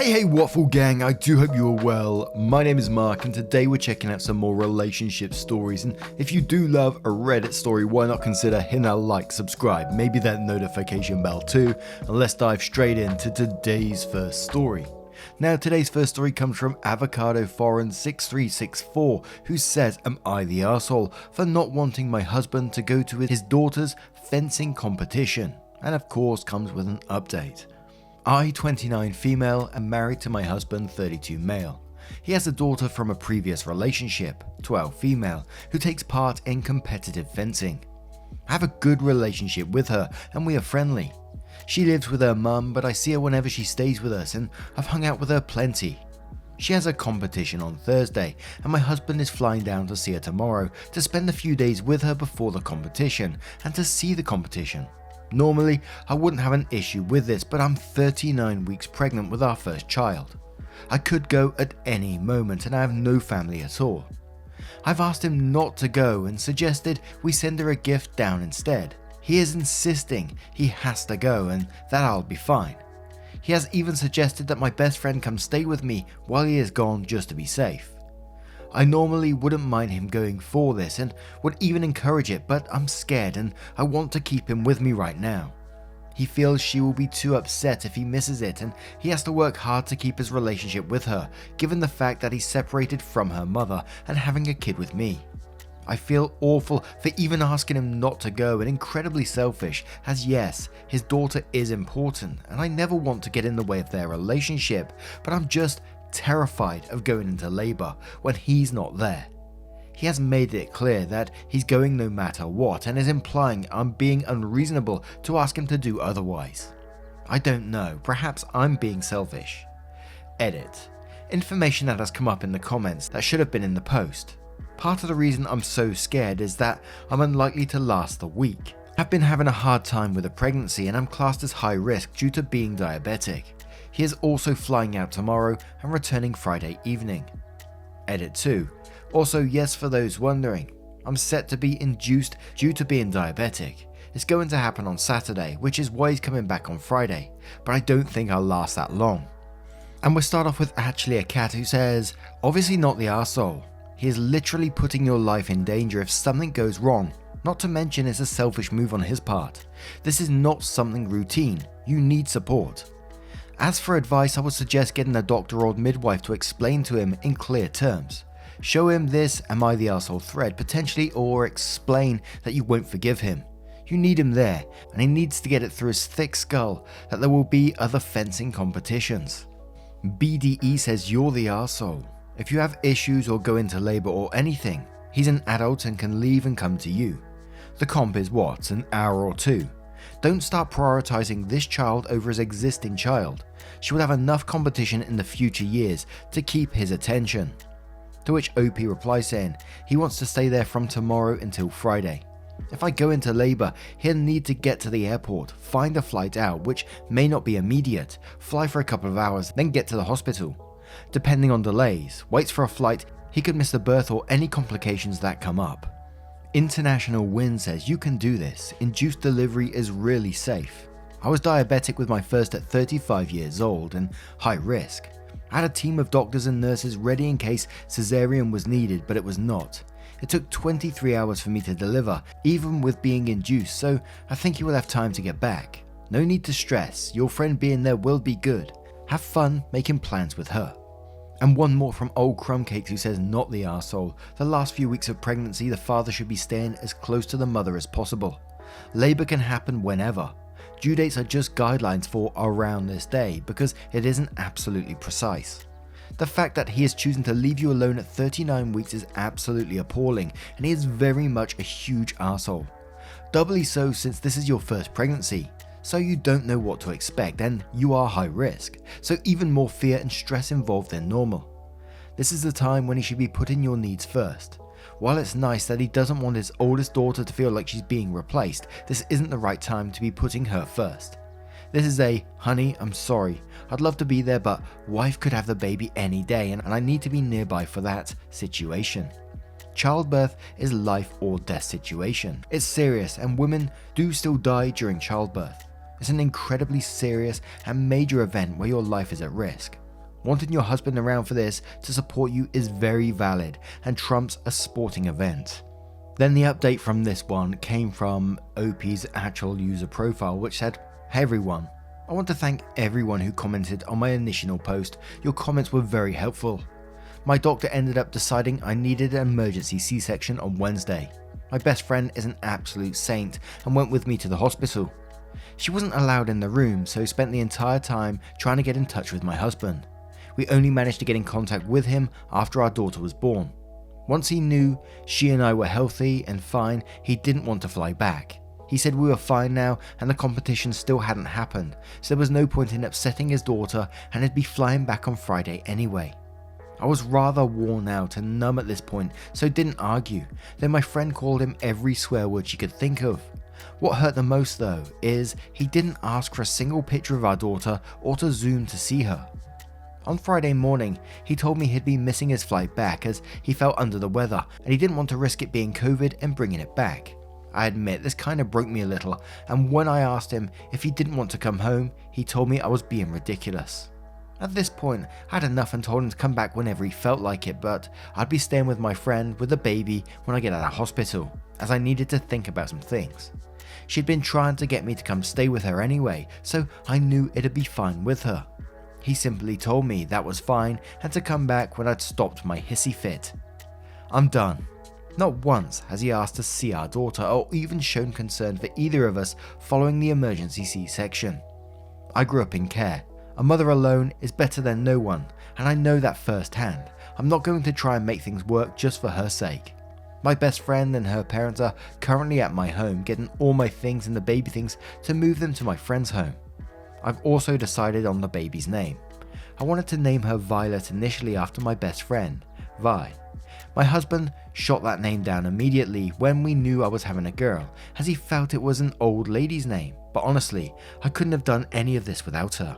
Hey Waffle Gang, I do hope you are well. My name is Mark and today we're checking out some more relationship stories, and if you do love a Reddit story, why not consider hitting that like, subscribe, maybe that notification bell too, and let's dive straight into today's first story. Now today's first story comes from Avocado Foreign 6364, who says, am I the arsehole for not wanting my husband to go to his daughter's fencing competition? And of course comes with an update. I, 29 female, am married to my husband, 32 male. He has a daughter from a previous relationship, 12 female, who takes part in competitive fencing. I have a good relationship with her and we are friendly. She lives with her mum, but I see her whenever she stays with us and I've hung out with her plenty. She has a competition on Thursday and my husband is flying down to see her tomorrow to spend a few days with her before the competition and to see the competition. Normally, I wouldn't have an issue with this, but I'm 39 weeks pregnant with our first child. I could go at any moment and I have no family at all. I've asked him not to go and suggested we send her a gift down instead. He is insisting he has to go and that I'll be fine. He has even suggested that my best friend come stay with me while he is gone just to be safe. I normally wouldn't mind him going for this and would even encourage it, but I'm scared and I want to keep him with me right now. He feels she will be too upset if he misses it and he has to work hard to keep his relationship with her, given the fact that he's separated from her mother and having a kid with me. I feel awful for even asking him not to go and incredibly selfish, as yes, his daughter is important and I never want to get in the way of their relationship, but I'm just terrified of going into labor when he's not there. He has made it clear that he's going no matter what and is implying I'm being unreasonable to ask him to do otherwise. I don't know, perhaps I'm being selfish. Edit. Information that has come up in the comments that should have been in the post. Part of the reason I'm so scared is that I'm unlikely to last the week. I've been having a hard time with a pregnancy and I'm classed as high risk due to being diabetic. He is also flying out tomorrow and returning Friday evening. Edit 2. Also, yes, for those wondering, I'm set to be induced due to being diabetic. It's going to happen on Saturday, which is why he's coming back on Friday, but I don't think I'll last that long. And we'll start off with actually a cat who says, obviously not the arsehole. He is literally putting your life in danger if something goes wrong, not to mention it's a selfish move on his part. This is not something routine, you need support. As for advice, I would suggest getting a doctor or midwife to explain to him in clear terms. Show him this am I the arsehole thread potentially, or explain that you won't forgive him. You need him there and he needs to get it through his thick skull that there will be other fencing competitions. BDE says you're the arsehole. If you have issues or go into labor or anything, he's an adult and can leave and come to you. The comp is what, an hour or two? Don't start prioritizing this child over his existing child. She will have enough competition in the future years to keep his attention. To which OP replies saying he wants to stay there from tomorrow until Friday. If I go into labor, he'll need to get to the airport, find a flight out, which may not be immediate, fly for a couple of hours, then get to the hospital. Depending on delays, waits for a flight, he could miss the birth or any complications that come up. International Win says you can do this, induced delivery is really safe. I was diabetic with my first at 35 years old and high risk. I had a team of doctors and nurses ready in case cesarean was needed, but it was not. It took 23 hours for me to deliver, even with being induced, so I think you will have time to get back. No need to stress, your friend being there will be good. Have fun making plans with her. And one more from Old Crumb Cakes who says not the arsehole. The last few weeks of pregnancy, the father should be staying as close to the mother as possible. Labor can happen whenever. Due dates are just guidelines for around this day because it isn't absolutely precise. The fact that he is choosing to leave you alone at 39 weeks is absolutely appalling and he is very much a huge arsehole. Doubly so since this is your first pregnancy. So you don't know what to expect and you are high risk, so even more fear and stress involved than normal. This is the time when he should be putting your needs first. While it's nice that he doesn't want his oldest daughter to feel like she's being replaced, this isn't the right time to be putting her first. This is a, honey, I'm sorry, I'd love to be there but wife could have the baby any day and I need to be nearby for that situation. Childbirth is life or death situation. It's serious and women do still die during childbirth. It's an incredibly serious and major event where your life is at risk. Wanting your husband around for this to support you is very valid and trumps a sporting event. Then the update from this one came from OP's actual user profile, which said, "Hey everyone, I want to thank everyone who commented on my initial post. Your comments were very helpful. My doctor ended up deciding I needed an emergency C-section on Wednesday. My best friend is an absolute saint and went with me to the hospital. She wasn't allowed in the room, so spent the entire time trying to get in touch with my husband. We only managed to get in contact with him after our daughter was born. Once he knew she and I were healthy and fine, he didn't want to fly back. He said we were fine now and the competition still hadn't happened, so there was no point in upsetting his daughter and he'd be flying back on Friday anyway. I was rather worn out and numb at this point, so didn't argue. Then my friend called him every swear word she could think of. What hurt the most though is he didn't ask for a single picture of our daughter or to Zoom to see her. On Friday morning, he told me he'd be missing his flight back as he felt under the weather and he didn't want to risk it being COVID and bringing it back. I admit this kind of broke me a little, and when I asked him if he didn't want to come home, he told me I was being ridiculous. At this point, I had enough and told him to come back whenever he felt like it, but I'd be staying with my friend with the baby when I get out of hospital, as I needed to think about some things. She'd been trying to get me to come stay with her anyway, so I knew it'd be fine with her. He simply told me that was fine and to come back when I'd stopped my hissy fit. I'm done. Not once has he asked to see our daughter or even shown concern for either of us following the emergency C-section. I grew up in care. A mother alone is better than no one, and I know that firsthand. I'm not going to try and make things work just for her sake. My best friend and her parents are currently at my home getting all my things and the baby things to move them to my friend's home. I've also decided on the baby's name. I wanted to name her Violet initially after my best friend, Vi. My husband shot that name down immediately when we knew I was having a girl, as he felt it was an old lady's name, but honestly, I couldn't have done any of this without her.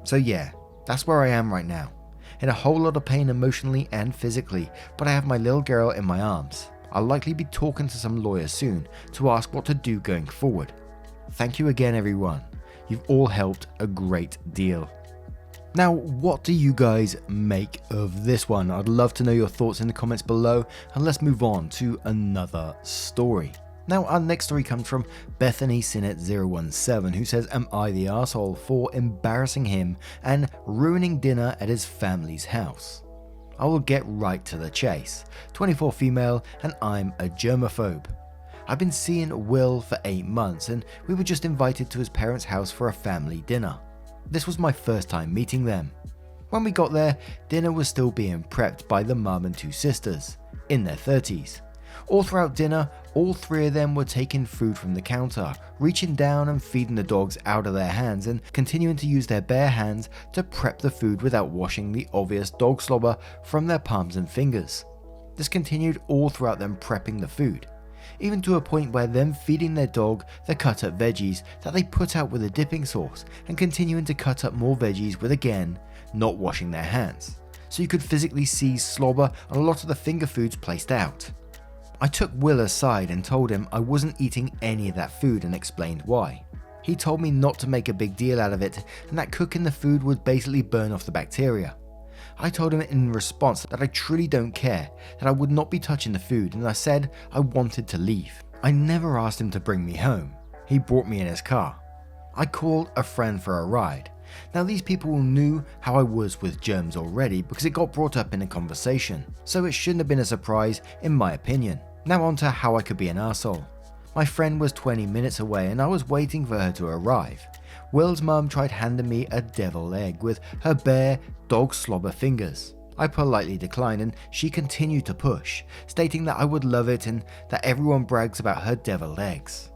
So yeah, that's where I am right now, in a whole lot of pain emotionally and physically, but I have my little girl in my arms. I'll likely be talking to some lawyers soon to ask what to do going forward. Thank you again everyone. You've all helped a great deal. Now, what do you guys make of this one? I'd love to know your thoughts in the comments below, and let's move on to another story. Now, our next story comes from Bethany Sinnett017, who says, "Am I the asshole for embarrassing him and ruining dinner at his family's house? I will get right to the chase. 24 female and I'm a germaphobe. I've been seeing Will for 8 months and we were just invited to his parents' house for a family dinner. This was my first time meeting them. When we got there, dinner was still being prepped by the mum and 2 sisters, in their 30s. All throughout dinner, all 3 of them were taking food from the counter, reaching down and feeding the dogs out of their hands and continuing to use their bare hands to prep the food without washing the obvious dog slobber from their palms and fingers. This continued all throughout them prepping the food, even to a point where them feeding their dog the cut up veggies that they put out with a dipping sauce and continuing to cut up more veggies with again not washing their hands, so you could physically see slobber on a lot of the finger foods placed out. I took Will aside and told him I wasn't eating any of that food and explained why. He told me not to make a big deal out of it and that cooking the food would basically burn off the bacteria. I told him in response that I truly don't care, that I would not be touching the food, and I said I wanted to leave. I never asked him to bring me home. He brought me in his car. I called a friend for a ride. Now these people knew how I was with germs already because it got brought up in a conversation, so it shouldn't have been a surprise in my opinion. Now on to how I could be an arsehole. My friend was 20 minutes away and I was waiting for her to arrive. Will's mum tried handing me a deviled egg with her bare dog slobber fingers. I politely declined and she continued to push, stating that I would love it and that everyone brags about her deviled eggs.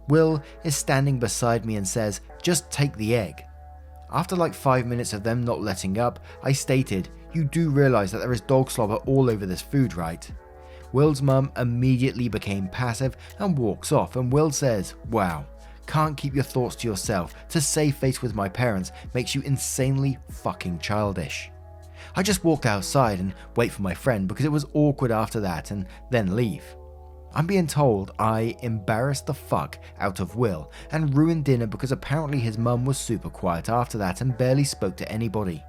Will is standing beside me and says, "Just take the egg." After like 5 minutes of them not letting up, I stated, "You do realise that there is dog slobber all over this food, right?" Will's mum immediately became passive and walks off, and Will says, "Wow, can't keep your thoughts to yourself. To save face with my parents makes you insanely fucking childish." I just walked outside and wait for my friend because it was awkward after that and then leave. I'm being told I embarrassed the fuck out of Will and ruined dinner because apparently his mum was super quiet after that and barely spoke to anybody.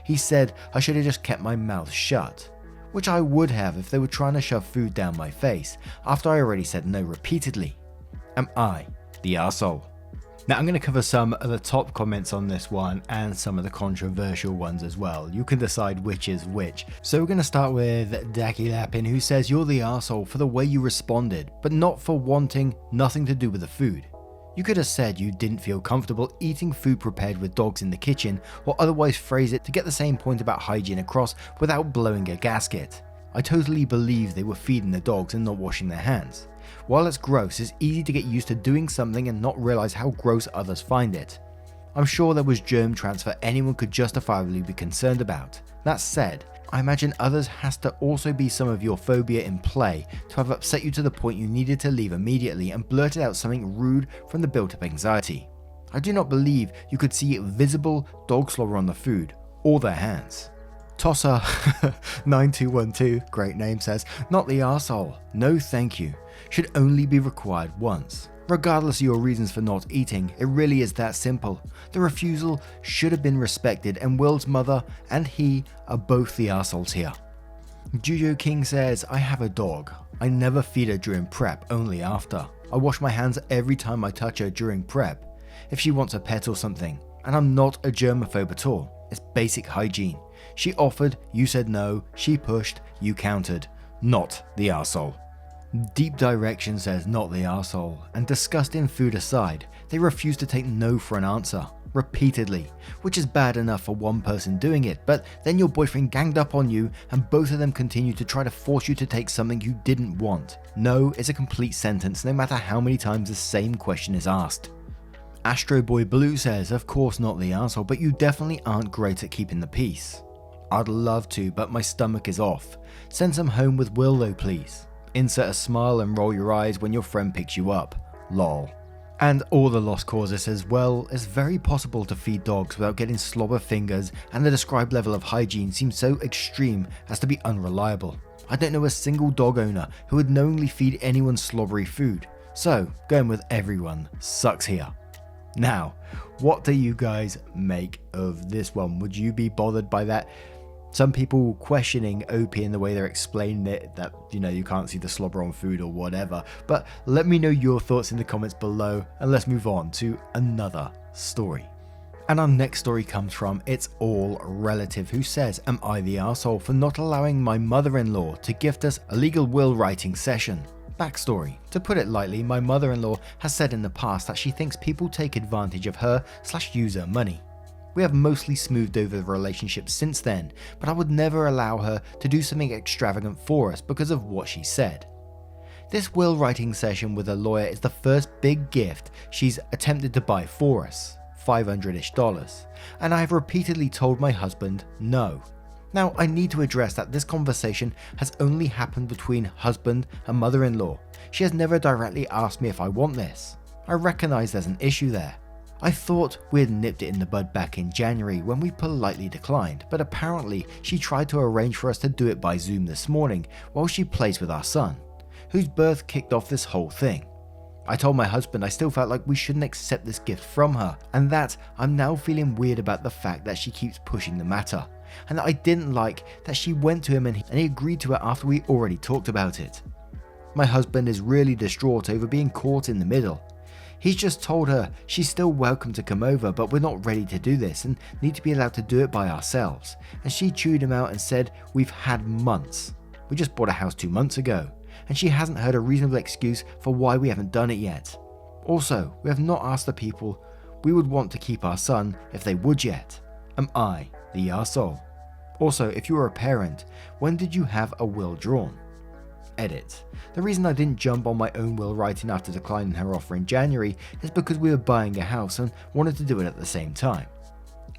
He said I should have just kept my mouth shut, which I would have if they were trying to shove food down my face after I already said no repeatedly. Am I the arsehole? Now I'm going to cover some of the top comments on this one and some of the controversial ones as well. You can decide which is which. So we're going to start with Daki Lapin, who says you're the arsehole for the way you responded, but not for wanting nothing to do with the food. You could have said you didn't feel comfortable eating food prepared with dogs in the kitchen, or otherwise phrase it to get the same point about hygiene across without blowing a gasket. I totally believe they were feeding the dogs and not washing their hands. While it's gross, it's easy to get used to doing something and not realize how gross others find it. I'm sure there was germ transfer anyone could justifiably be concerned about. That said, I imagine others has to also be some of your phobia in play to have upset you to the point you needed to leave immediately and blurted out something rude from the built-up anxiety. I do not believe you could see visible dog slobber on the food or their hands. Tosser 9212, great name, says, not the arsehole. No thank you. Should only be required once. Regardless of your reasons for not eating, it really is that simple. The refusal should have been respected, and Will's mother and he are both the arseholes here. Juju King says, I have a dog. I never feed her during prep, only after. I wash my hands every time I touch her during prep, if she wants a pet or something. And I'm not a germaphobe at all. It's basic hygiene. She offered, you said no, she pushed, you countered. Not the arsehole. Deep Direction says not the arsehole, and disgusting food aside, they refuse to take no for an answer, repeatedly, which is bad enough for one person doing it, but then your boyfriend ganged up on you and both of them continue to try to force you to take something you didn't want. No is a complete sentence no matter how many times the same question is asked. Astro Boy Blue says, of course not the arsehole, but you definitely aren't great at keeping the peace. I'd love to, but my stomach is off. Send some home with Will though, please. Insert a smile and roll your eyes when your friend picks you up. Lol. And all the lost causes says, well, it's very possible to feed dogs without getting slobber fingers, and the described level of hygiene seems so extreme as to be unreliable. I don't know a single dog owner who would knowingly feed anyone slobbery food. So, going with everyone sucks here. Now, what do you guys make of this one? Would you be bothered by that? Some people questioning OP in the way they're explaining it, that, you can't see the slobber on food or whatever. But let me know your thoughts in the comments below, and let's move on to another story. And our next story comes from It's All Relative, who says, am I the arsehole for not allowing my mother-in-law to gift us a legal will writing session? Backstory. To put it lightly, my mother-in-law has said in the past that she thinks people take advantage of her/use her money. We have mostly smoothed over the relationship since then, but I would never allow her to do something extravagant for us because of what she said. This will writing session with a lawyer is the first big gift she's attempted to buy for us, $500-ish, and I have repeatedly told my husband no. Now, I need to address that this conversation has only happened between husband and mother-in-law. She has never directly asked me if I want this. I recognize there's an issue there. I thought we had nipped it in the bud back in January when we politely declined, but apparently she tried to arrange for us to do it by Zoom this morning while she plays with our son, whose birth kicked off this whole thing. I told my husband I still felt like we shouldn't accept this gift from her, and that I'm now feeling weird about the fact that she keeps pushing the matter, and that I didn't like that she went to him and he agreed to it after we already talked about it. My husband is really distraught over being caught in the middle. He's just told her she's still welcome to come over, but we're not ready to do this and need to be allowed to do it by ourselves. And she chewed him out and said, we've had months. We just bought a house 2 months ago, and she hasn't heard a reasonable excuse for why we haven't done it yet. Also, we have not asked the people we would want to keep our son if they would yet. Am I the arsehole? Also, if you were a parent, when did you have a will drawn? Edit. The reason I didn't jump on my own will writing after declining her offer in January is because we were buying a house and wanted to do it at the same time.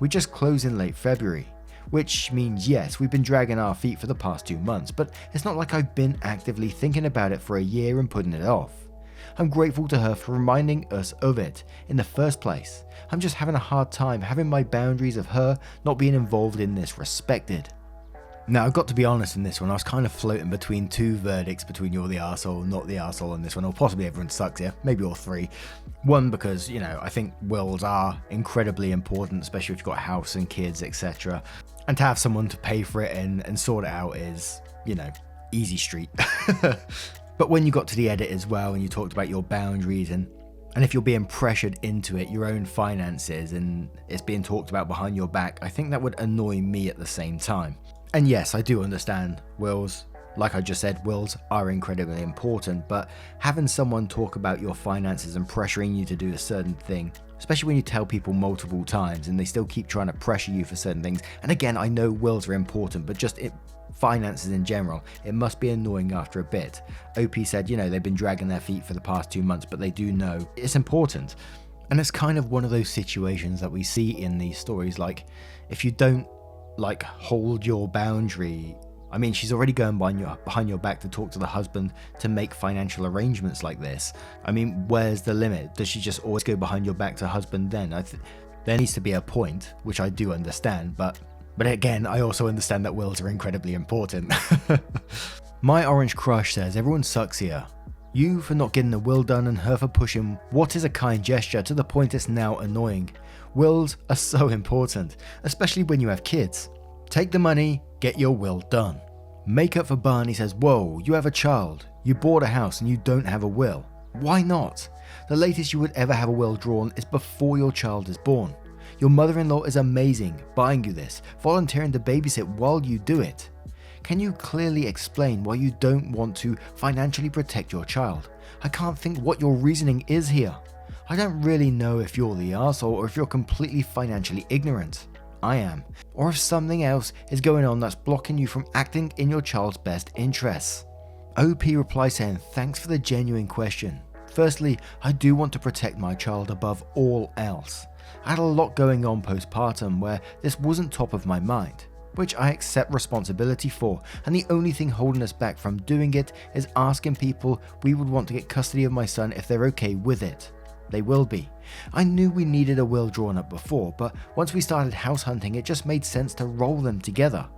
We just closed in late February, which means yes, we've been dragging our feet for the past 2 months, but it's not like I've been actively thinking about it for a year and putting it off. I'm grateful to her for reminding us of it in the first place. I'm just having a hard time having my boundaries of her not being involved in this respected. Now, I've got to be honest in this one, I was kind of floating between two verdicts between you're the arsehole, not the arsehole in this one, or possibly everyone sucks here, maybe all three. One, because, I think wills are incredibly important, especially if you've got a house and kids, etc. And to have someone to pay for it and sort it out is, easy street. But when you got to the edit as well, and you talked about your boundaries and if you're being pressured into it, your own finances, and it's being talked about behind your back, I think that would annoy me at the same time. And yes, I do understand wills. Like I just said, wills are incredibly important, but having someone talk about your finances and pressuring you to do a certain thing, especially when you tell people multiple times and they still keep trying to pressure you for certain things. And again, I know wills are important, but finances in general, it must be annoying after a bit. OP said, they've been dragging their feet for the past 2 months, but they do know it's important. And it's kind of one of those situations that we see in these stories, like if you don't hold your boundary. I mean, she's already going behind your back to talk to the husband to make financial arrangements like this. I mean, where's the limit? Does she just always go behind your back to husband then? There needs to be a point, which I do understand, but again, I also understand that wills are incredibly important. My Orange Crush says, everyone sucks here. You for not getting a will done and her for pushing what is a kind gesture to the point it's now annoying. Wills are so important, especially when you have kids. Take the money, get your will done. Make Up for Barney says, whoa, you have a child, you bought a house and you don't have a will. Why not? The latest you would ever have a will drawn is before your child is born. Your mother-in-law is amazing, buying you this, volunteering to babysit while you do it. Can you clearly explain why you don't want to financially protect your child? I can't think what your reasoning is here. I don't really know if you're the arsehole or if you're completely financially ignorant. I am. Or if something else is going on that's blocking you from acting in your child's best interests. OP replies saying, thanks for the genuine question. Firstly, I do want to protect my child above all else. I had a lot going on postpartum where this wasn't top of my mind, which I accept responsibility for, and the only thing holding us back from doing it is asking people we would want to get custody of my son if they're okay with it. They will be. I knew we needed a will drawn up before, but once we started house hunting, it just made sense to roll them together.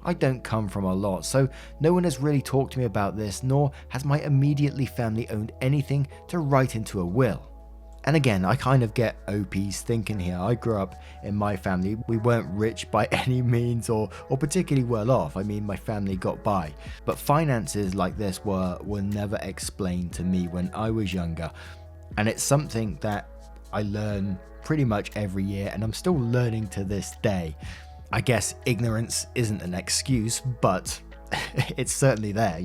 I don't come from a lot, so no one has really talked to me about this, nor has my immediately family owned anything to write into a will. And again, I kind of get OP's thinking here. I grew up in my family. We weren't rich by any means or particularly well off. I mean, my family got by. But finances like this were never explained to me when I was younger. And it's something that I learn pretty much every year, and I'm still learning to this day. I guess ignorance isn't an excuse, but it's certainly there,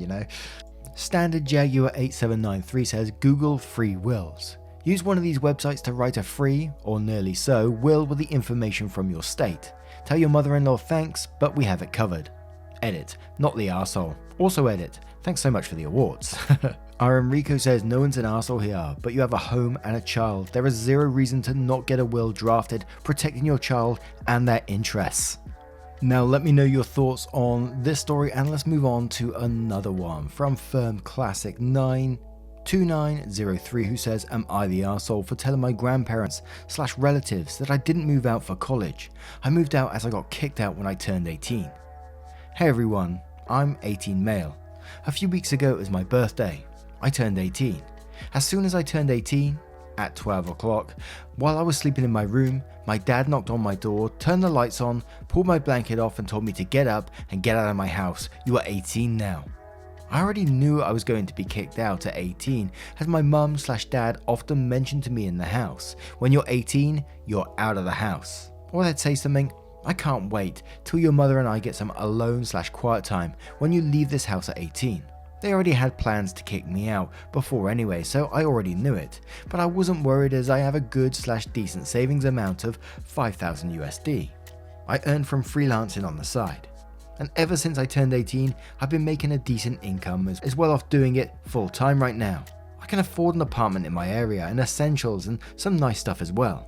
Standard Jaguar 8793 says, Google free wills. Use one of these websites to write a free, or nearly so, will with the information from your state. Tell your mother-in-law thanks, but we have it covered. Edit, not the arsehole. Also edit, thanks so much for the awards. Our Enrico says, no one's an arsehole here, but you have a home and a child. There is zero reason to not get a will drafted, protecting your child and their interests. Now let me know your thoughts on this story, and let's move on to another one from Firm Classic 92903, who says, am I the arsehole for telling my grandparents/relatives that I didn't move out for college? I moved out as I got kicked out when I turned 18. Hey everyone, I'm 18 male. A few weeks ago it was my birthday. I turned 18. As soon as I turned 18, at 12 o'clock, while I was sleeping in my room, my dad knocked on my door, turned the lights on, pulled my blanket off and told me to get up and get out of my house. You are 18 now. I already knew I was going to be kicked out at 18, as my mum/dad often mentioned to me in the house, when you're 18, you're out of the house. Or they'd say something, I can't wait till your mother and I get some alone/quiet time when you leave this house at 18. They already had plans to kick me out before anyway, so I already knew it, but I wasn't worried as I have a good/decent savings amount of 5,000 USD. I earn from freelancing on the side. And ever since I turned 18, I've been making a decent income as well off doing it full time right now. I can afford an apartment in my area and essentials and some nice stuff as well.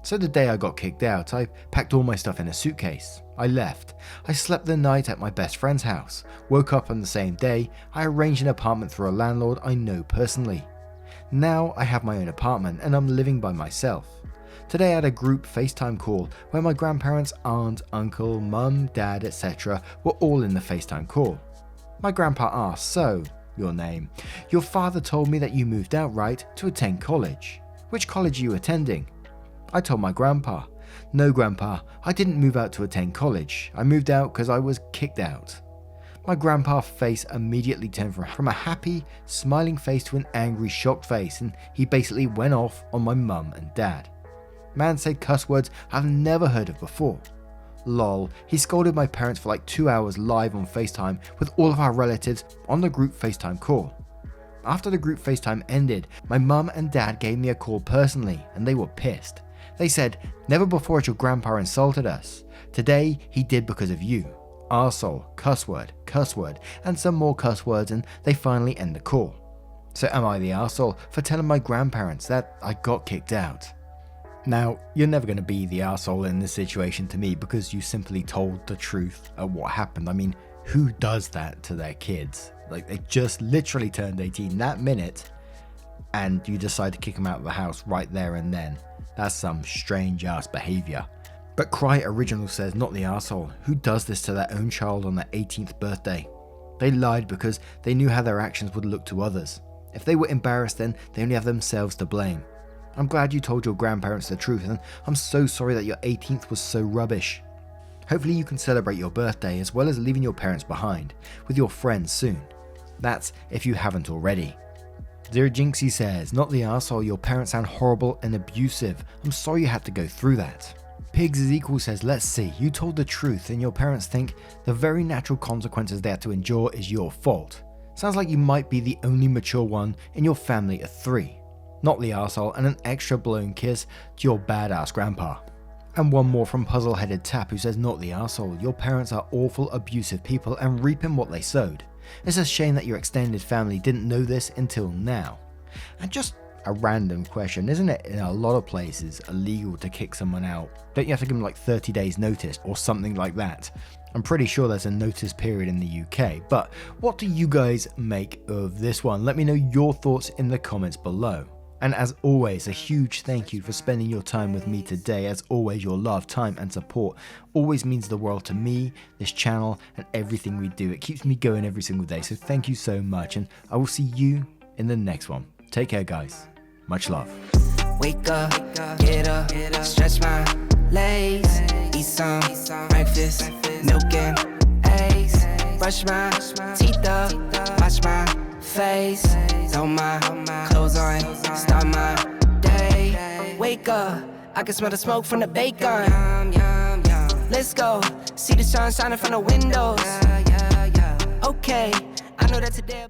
So the day I got kicked out, I packed all my stuff in a suitcase. I left. I slept the night at my best friend's house. Woke up on the same day. I arranged an apartment through a landlord I know personally. Now I have my own apartment and I'm living by myself. Today I had a group FaceTime call where my grandparents, aunt, uncle, mum, dad, etc. were all in the FaceTime call. My grandpa asked, "So, your name? Your father told me that you moved out, right, to attend college. Which college are you attending?" I told my grandpa, "No, grandpa, I didn't move out to attend college. I moved out because I was kicked out." My grandpa's face immediately turned from a happy, smiling face to an angry, shocked face, and he basically went off on my mum and dad. Man said cuss words I've never heard of before. Lol, he scolded my parents for like 2 hours live on FaceTime with all of our relatives on the group FaceTime call. After the group FaceTime ended, my mum and dad gave me a call personally and they were pissed. They said, "Never before has your grandpa insulted us. Today he did because of you. Arsehole, cuss word, and some more cuss words, and they finally end the call. So am I the arsehole for telling my grandparents that I got kicked out?" Now, you're never going to be the arsehole in this situation to me because you simply told the truth of what happened. I mean, who does that to their kids? Like, they just literally turned 18 that minute and you decide to kick them out of the house right there and then. That's some strange ass behavior. But Cry Original says, "Not the arsehole. Who does this to their own child on their 18th birthday? They lied because they knew how their actions would look to others. If they were embarrassed, then they only have themselves to blame. I'm glad you told your grandparents the truth, and I'm so sorry that your 18th was so rubbish. Hopefully you can celebrate your birthday as well as leaving your parents behind with your friends soon. That's if you haven't already." Zero Jinxie says, "Not the arsehole. Your parents sound horrible and abusive. I'm sorry you had to go through that." Pigs is Equal says, "Let's see, you told the truth and your parents think the very natural consequences they had to endure is your fault. Sounds like you might be the only mature one in your family of 3. Not the arsehole, and an extra blown kiss to your badass grandpa." And one more from Puzzle Headed Tap who says, "Not the arsehole. Your parents are awful, abusive people and reaping what they sowed. It's a shame that your extended family didn't know this until now." And just a random question, isn't it in a lot of places illegal to kick someone out? Don't you have to give them like 30 days notice or something like that? I'm pretty sure there's a notice period in the UK, but what do you guys make of this one? Let me know your thoughts in the comments below. And as always, a huge thank you for spending your time with me today. As always, your love, time and support always means the world to me, this channel, and everything we do. It keeps me going every single day, so thank you so much, and I will see you in the next one. Take care, guys. Much love. Wake up, get up, stretch my legs, eat some breakfast, milk and eggs, brush my teeth up, wash my face, throw my clothes on, start my day. Wake up, I can smell the smoke from the bacon. Let's go, see the sun shining from the windows. Okay, I know that today